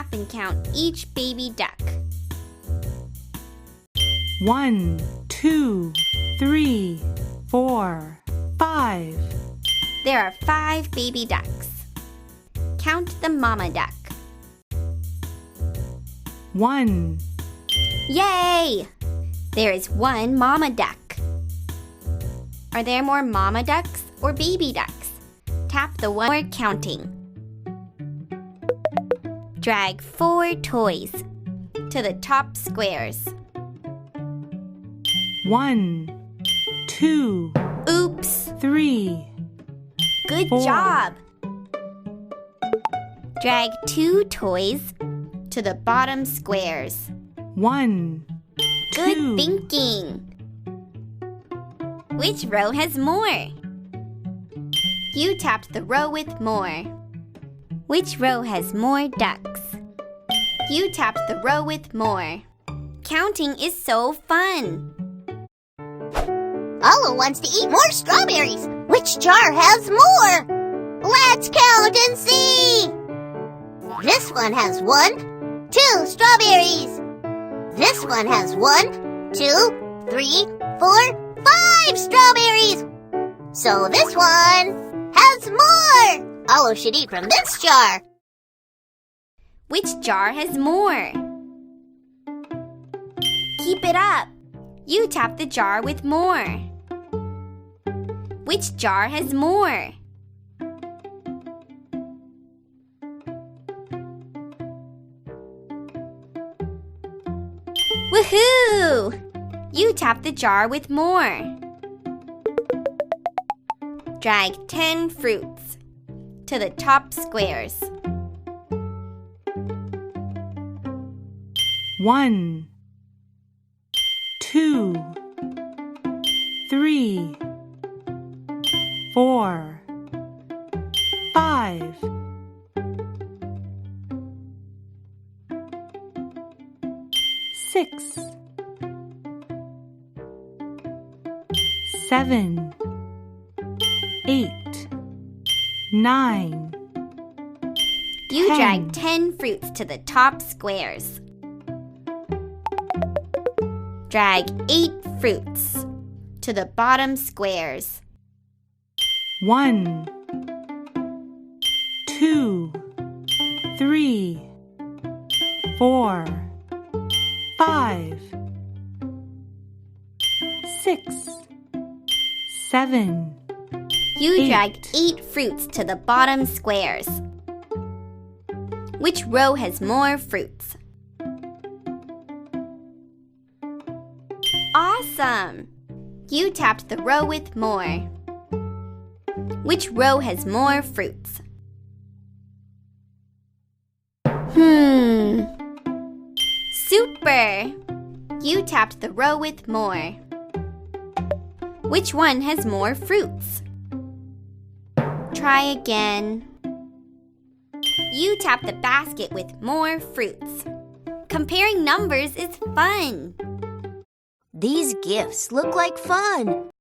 tap and count each baby duck. 1, 2, 3, 4, 5. There are 5 baby ducks. Count the mama duck. 1. Yay! There is 1 mama duck. Are there more mama ducks or baby ducks? Tap the one we're counting. Drag 4 toys to the top squares. 1, 2, Oops! 3. Good 4. job! Drag 2 toys to the bottom squares. 1, 2. Good thinking! Which row has more? You tapped the row with more. Which row has more ducks? You tapped the row with more. Counting is so fun! Olo wants to eat more strawberries. Which jar has more? Let's count and see! This one has 1, 2 strawberries. This one has 1, 2, 3, 4, 5 strawberries. So this one has more. Olo should eat from this jar. Which jar has more? Keep it up. You tap the jar with more. Which jar has more? Woohoo! You tap the jar with more. Drag 10 fruits to the top squares. 1, 2, 3, 4, 5. 6, 7, 8, 9. You 10. drag 10 fruits to the top squares. Drag 8 fruits to the bottom squares. 1, 2, 3, 4, 5, 6, 7. You 8. drag 8 fruits to the bottom squares. Which row has more fruits? Awesome! You tapped the row with more. Which row has more fruits? Super! You tapped the row with more. Which one has more fruits? Try again. You tap the basket with more fruits. Comparing numbers is fun. These gifts look like fun.